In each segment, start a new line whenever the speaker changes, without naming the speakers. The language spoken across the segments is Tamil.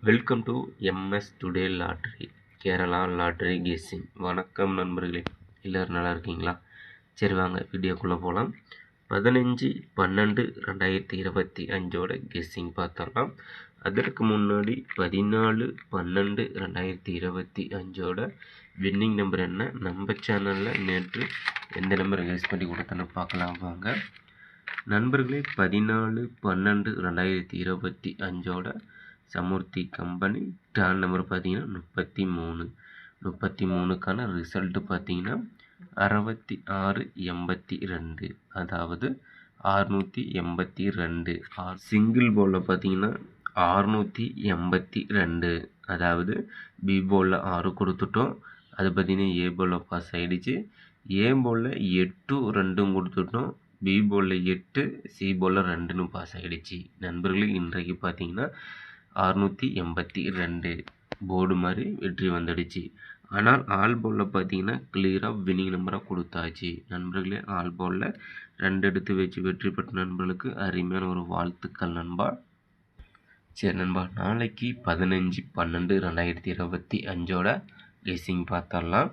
Welcome to MS today lottery Kerala lottery guessing. வணக்கம் நண்பர்களே, எல்லோரும் நல்லா இருக்கீங்களா? சரி வாங்க வீடியோக்குள்ளே போகலாம். 15/12/2025 கெஸ்ஸிங் பார்த்தரலாம். அதற்கு முன்னாடி 14/12/2025 வின்னிங் நம்பர் என்ன, நம்ம சேனலில் நேற்று எந்த நம்பர் கெஸ் பண்ணி கொடுத்தோன்னு பார்க்கலாம் வாங்க நண்பர்களே. 14/12/2025 சமுர்த்தி கம்பெனி டான் நம்பர் பார்த்தீங்கன்னா 33க்கான ரிசல்ட்டு பார்த்தீங்கன்னா 6682, அதாவது 682. சிங்கிள் போலில் பார்த்தீங்கன்னா 682, அதாவது பி போலில் 6 கொடுத்துட்டோம். அது பார்த்தீங்கன்னா ஏ போலில் பாஸ் ஆகிடுச்சு. ஏ போலில் 8 2 கொடுத்துட்டோம். பி போலில் 8, சி போலில் 2ன்னு பாஸ் ஆகிடுச்சு. நண்பர்களே, இன்றைக்கு பார்த்தீங்கன்னா 682 போர்டு மாதிரி வெற்றி வந்துடுச்சு. ஆனால் ஆல் போலில் பார்த்தீங்கன்னா கிளியராக வினிங் நம்பராக கொடுத்தாச்சு. நண்பர்களே, ஆல் போலில் 2 எடுத்து வச்சு வெற்றி பெற்ற நண்பர்களுக்கு அருமையான ஒரு வாழ்த்துக்கள் நண்பா. சரி நண்பா, நாளைக்கு 15/12/2025 கெஸ்ஸிங் பார்த்தரலாம்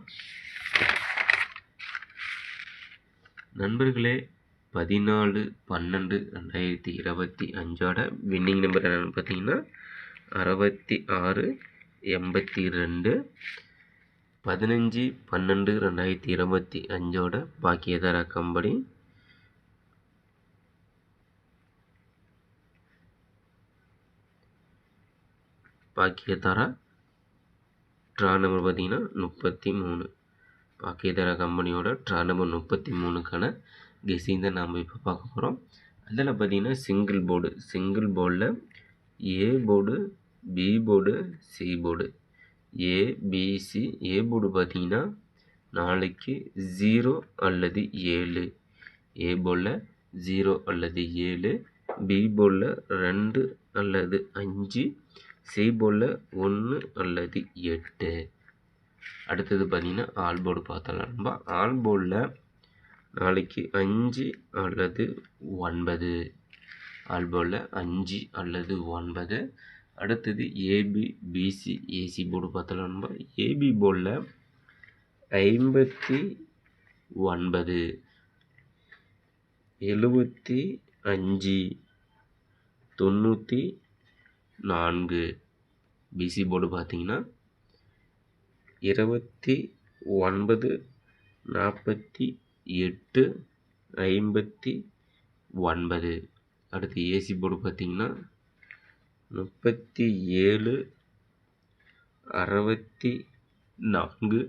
நண்பர்களே. 14/12/2025 வின்னிங் நம்பர் என்னென்னு பார்த்தீங்கன்னா 6682. 15/12/2025 Bhagyathara company Bhagyathara draw number பார்த்தீங்கன்னா 33. பாக்கியதார கம்பெனியோட ட்ரா நம்பர் 33க்கான கெஸ்ஸிங் தான் நாம் இப்போ பார்க்க போகிறோம். அதில் பார்த்தீங்கன்னா சிங்கிள் போர்டில் A board, B board, C board, ABC. A board பார்த்தீங்கன்னா நாளைக்கு 0 அல்லது 7. ஏ போர்டில் 0 அல்லது 7, பி போர்டில் 2 அல்லது 5, சி போர்டில் 1 அல்லது 8. அடுத்தது பார்த்தீங்கன்னா ஆல் போர்டு பார்த்தலாம். ஆல் போர்டில் நாளைக்கு 5 அல்லது 9. ஆல் போர்டில் 5 அல்லது 9. அடுத்தது ஏபி, பிசி, ஏசி போர்டு பார்த்தலாம். ஏபி போர்டில் 59, 75, 94. பிசி போர்டு பார்த்தீங்கன்னா 29, 48, 59. அடுத்து ஏசி போர்டு பார்த்தீங்கன்னா 37, 64,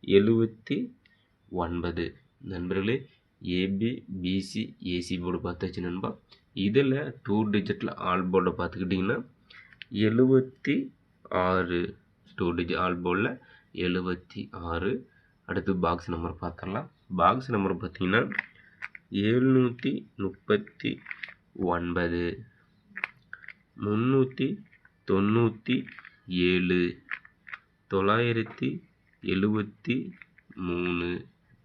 79. நண்பர்களே, ஏபி, பிசி, ஏசி போர்டு பார்த்தாச்சு நண்பா. இதில் 2 டிஜிட்டில் ஆல் போர்டை பார்த்துக்கிட்டிங்கன்னா 76. 2 டிஜிட் ஆல் போர்டில் 76. அடுத்து பாக்ஸ் நம்பர் பார்த்துடலாம். பாக்ஸ் நம்பர் பார்த்தீங்கன்னா 739, 397, 973.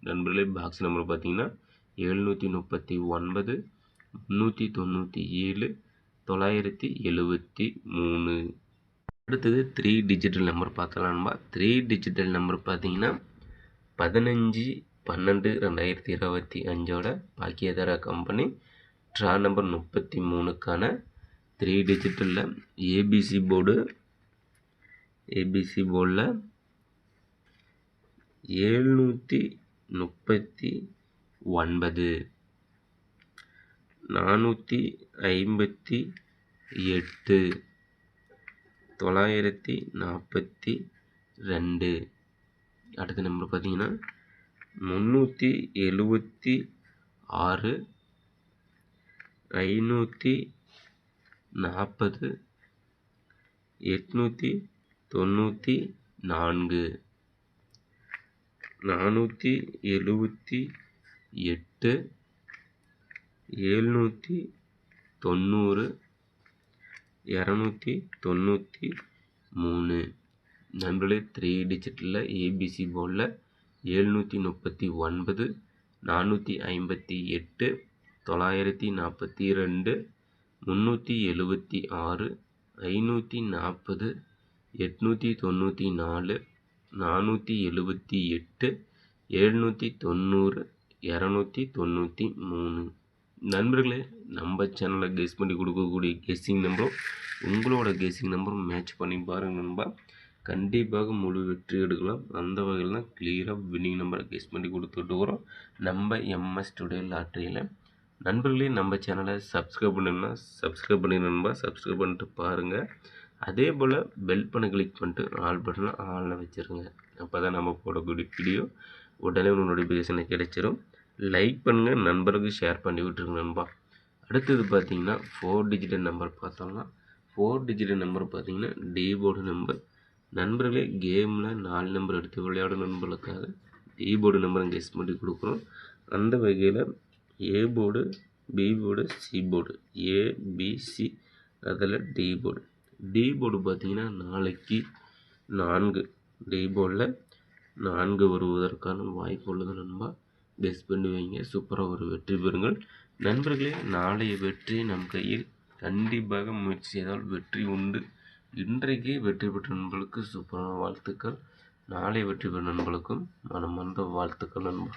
நண்பர்களே, பாக்ஸ் நம்பர் பார்த்தீங்கன்னா 739, 397, 973. அடுத்தது 3 டிஜிட்டல் நம்பர் பார்த்தலாம்பா. 3 டிஜிட்டல் நம்பர் பார்த்தீங்கன்னா 15/12/2025 பாக்கியதார கம்பெனி ட்ரா நம்பர் 33க்கான 3 டிஜிட்டலில் ஏபிசி போர்டில் 739, 458, 942. அடுத்த நம்பர் பார்த்தீங்கன்னா 376, 540, 894. 478, 790, 293. நண்பர்களே, 3 டிஜிட்டில் ஏபிசி போர்டில் 739, 458, 942, 376, 540, 894, 478, 790, 293. நண்பர்களே, நம்ம சேனலில் கெஸ் பண்ணி கொடுக்கக்கூடிய கெஸ்ஸிங் நம்பரும் உங்களோட கெஸ்ஸிங் நம்பரும் மேட்ச் பண்ணி பாருங்கள் நண்பா. கண்டிப்பாக முழு வெற்றி எடுக்கலாம். அந்த வகையில் தான் கிளியராக வின்னிங் நம்பரை கெஸ் பண்ணி கொடுத்துட்டு வரோம் நம்ம எம்எஸ் டுடே லாட்டரியில். நண்பர்களே, நம்ம சேனலை சப்ஸ்கிரைப் பண்ணுங்கன்னா சப்ஸ்கிரைப் பண்ணி நண்பா, சப்ஸ்கிரைப் பண்ணிட்டு பாருங்கள். அதே போல் பெல் பண்ண கிளிக் பண்ணிட்டு ஆல் பட்டனை ஆனில் வச்சுருங்க. அப்போ தான் நம்ம போடக்கூடிய வீடியோ உடனே நோட்டிஃபிகேஷனை கிடைச்சிரும். லைக் பண்ணுங்கள், நண்பருக்கு ஷேர் பண்ணி விட்டுருங்க நண்பா. அடுத்தது பார்த்தீங்கன்னா 4 டிஜிட் நம்பர் பார்த்தோம்னா 4 டிஜிட் நம்பர் பார்த்தீங்கன்னா டி போர்டு நம்பர். நண்பர்களே, கேமில் 4 நம்பர் எடுத்து விளையாடும் நண்பர்களுக்காக டி போர்டு நம்பரை கெஸ் பண்ணி கொடுக்குறோம். அந்த வகையில் A board, B board, C board, ABC, அதில் டி போர்டு. டி போர்டு பார்த்தீங்கன்னா நாளைக்கு 4 டி போர்டில் 4 வருவதற்கான வாய்ப்பு உள்ளது நண்பா. கெஸ் பண்ணி வைங்க, சூப்பராக ஒரு வெற்றி பெறுங்கள் நண்பர்களே. நாளைய வெற்றி நம் கையில். கண்டிப்பாக முயற்சி செய்தால் வெற்றி உண்டு. இன்றைக்கே வெற்றி பெற்ற நண்பர்களுக்கு சூப்பரான வாழ்த்துக்கள். நாளை வெற்றி பெற்ற நண்பர்களுக்கும் மனமார்ந்த வாழ்த்துக்கள் நண்பா.